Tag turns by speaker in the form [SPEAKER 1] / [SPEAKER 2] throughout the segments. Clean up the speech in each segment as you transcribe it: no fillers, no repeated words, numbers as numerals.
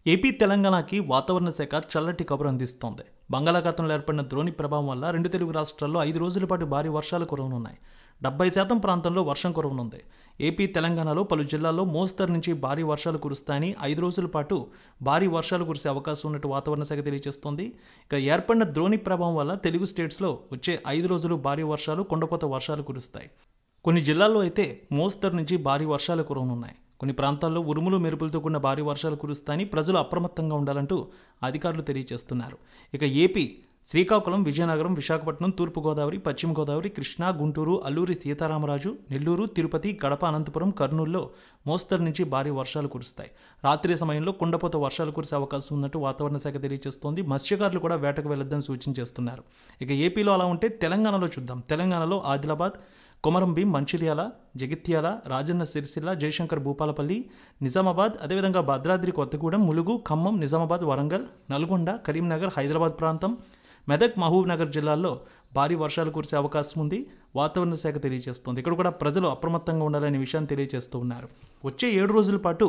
[SPEAKER 1] AP తెలంగాణకి వాతావరణ శాఖ చల్లటి కబురు అందిస్తోంది. బంగాళాఖాతంలో ఏర్పడిన ద్రోణి ప్రభావం వల్ల రెండు తెలుగు రాష్ట్రాల్లో 5 రోజుల పాటు భారీ వర్షాలు కురవనున్నాయి. 70% ప్రాంతంలో వర్షం కురవనుంది. ఏపీ తెలంగాణలో పలు జిల్లాల్లో మోస్తరు నుంచి భారీ వర్షాలు కురుస్తాయని 5 రోజుల పాటు భారీ వర్షాలు కురిసే అవకాశం ఉన్నట్టు వాతావరణ శాఖ తెలియజేస్తోంది. ఇక ఏర్పడిన ద్రోణి ప్రభావం వల్ల తెలుగు స్టేట్స్లో వచ్చే 5 రోజులు భారీ వర్షాలు, కుండపోత వర్షాలు కురుస్తాయి. కొన్ని జిల్లాల్లో అయితే మోస్తరు నుంచి భారీ వర్షాలు కురవనున్నాయి. కొన్ని ప్రాంతాల్లో ఉరుములు మెరుపులతో కూడిన భారీ వర్షాలు కురుస్తాయని ప్రజలు అప్రమత్తంగా ఉండాలంటూ అధికారులు తెలియజేస్తున్నారు. ఇక ఏపీ శ్రీకాకుళం, విజయనగరం, విశాఖపట్నం, తూర్పుగోదావరి, పశ్చిమ గోదావరి, కృష్ణా, గుంటూరు, అల్లూరి సీతారామరాజు, నెల్లూరు, తిరుపతి, కడప, అనంతపురం, కర్నూలులో మోస్తరు నుంచి భారీ వర్షాలు కురుస్తాయి. రాత్రి సమయంలో కుండపోత వర్షాలు కురిసే అవకాశం ఉన్నట్టు వాతావరణ శాఖ తెలియజేస్తోంది. మత్స్యకారులు కూడా వేటకు వెళ్లొద్దని సూచన చేస్తున్నారు. ఇక ఏపీలో అలా ఉంటే తెలంగాణలో చూద్దాం. తెలంగాణలో ఆదిలాబాద్, కొమరంభీం, మంచిర్యాల, జగిత్యాల, రాజన్న సిరిసిల్ల, జయశంకర్ భూపాలపల్లి, నిజామాబాద్, అదేవిధంగా భద్రాద్రి కొత్తగూడెం, ములుగు, ఖమ్మం, నిజామాబాద్, వరంగల్, నల్గొండ, కరీంనగర్, హైదరాబాద్ ప్రాంతం, మెదక్, మహబూబ్ నగర్ జిల్లాల్లో భారీ వర్షాలు కురిసే అవకాశం ఉంది వాతావరణ శాఖ తెలియజేస్తోంది. ఇక్కడ కూడా ప్రజలు అప్రమత్తంగా ఉండాలనే విషయాన్ని తెలియజేస్తూ ఉన్నారు. వచ్చే 7 రోజుల పాటు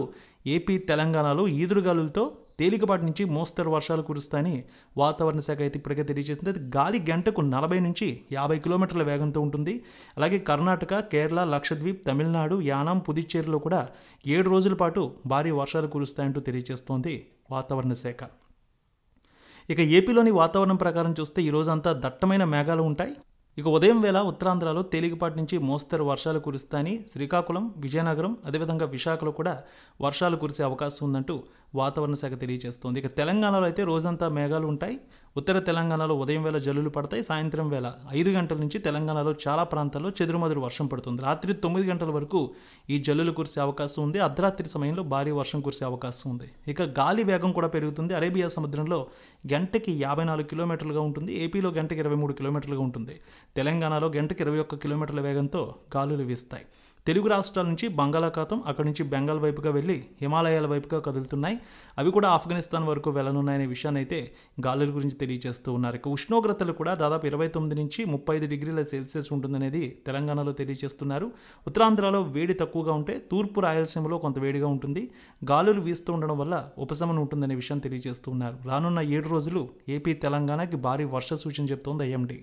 [SPEAKER 1] ఏపీ తెలంగాణలో ఈదురుగాలులతో తేలికపాటి నుంచి మోస్తరు వర్షాలు కురుస్తాయని వాతావరణ శాఖ అయితే ఇప్పటికే తెలియజేసింది. అది గాలి గంటకు 40 నుంచి 50 కిలోమీటర్ల వేగంతో ఉంటుంది. అలాగే కర్ణాటక, కేరళ, లక్షద్వీప్, తమిళనాడు, యానాం, పుదుచ్చేరిలో కూడా 7 రోజుల పాటు భారీ వర్షాలు కురుస్తాయంటూ తెలియజేస్తోంది వాతావరణ శాఖ. ఇక ఏపీలోని వాతావరణం ప్రకారం చూస్తే ఈ రోజంతా దట్టమైన మేఘాలు ఉంటాయి. ఇక ఉదయం వేళ ఉత్తరాంధ్రలో తేలికపాటి నుంచి మోస్తరు వర్షాలు కురుస్తాయని శ్రీకాకుళం, విజయనగరం, అదేవిధంగా విశాఖలో కూడా వర్షాలు కురిసే అవకాశం ఉందంటూ వాతావరణ శాఖ తెలియజేస్తోంది. ఇక తెలంగాణలో అయితే రోజంతా మేఘాలు ఉంటాయి. ఉత్తర తెలంగాణలో ఉదయం వేళ జల్లులు పడతాయి. సాయంత్రం వేళ 5 గంటల నుంచి తెలంగాణలో చాలా ప్రాంతాల్లో చెదురుమదురు వర్షం పడుతుంది. రాత్రి 9 గంటల వరకు ఈ జల్లులు కురిసే అవకాశం ఉంది. అర్ధరాత్రి సమయంలో భారీ వర్షం కురిసే అవకాశం ఉంది. ఇక గాలి వేగం కూడా పెరుగుతుంది. అరేబియా సముద్రంలో గంటకి 54 కిలోమీటర్లుగా ఉంటుంది. ఏపీలో గంటకి 23 కిలోమీటర్లుగా ఉంటుంది. తెలంగాణలో గంటకి 21 కిలోమీటర్ల వేగంతో గాలులు వీస్తాయి. తెలుగు రాష్ట్రాల నుంచి బంగాళాఖాతం, అక్కడి నుంచి బెంగాల్ వైపుగా వెళ్ళి హిమాలయాల వైపుగా కదులుతున్నాయి. అవి కూడా ఆఫ్ఘనిస్తాన్ వరకు వెళ్ళనున్నాయనే విషయాన్ని అయితే గాలుల గురించి తెలియజేస్తూ ఉన్నారు. ఇక ఉష్ణోగ్రతలు కూడా దాదాపు 29 నుంచి 35 డిగ్రీల సెల్సియస్ ఉంటుందనేది తెలంగాణలో తెలియజేస్తున్నారు. ఉత్తరాంధ్రలో వేడి తక్కువగా ఉంటే తూర్పు రాయలసీమలో కొంత వేడిగా ఉంటుంది. గాలులు వీస్తూ ఉండడం వల్ల ఉపశమనం ఉంటుందనే విషయాన్ని తెలియజేస్తున్నారు. రానున్న 7 రోజులు ఏపీ తెలంగాణకి భారీ వర్ష సూచన చెప్తోంది ఐఎండీ.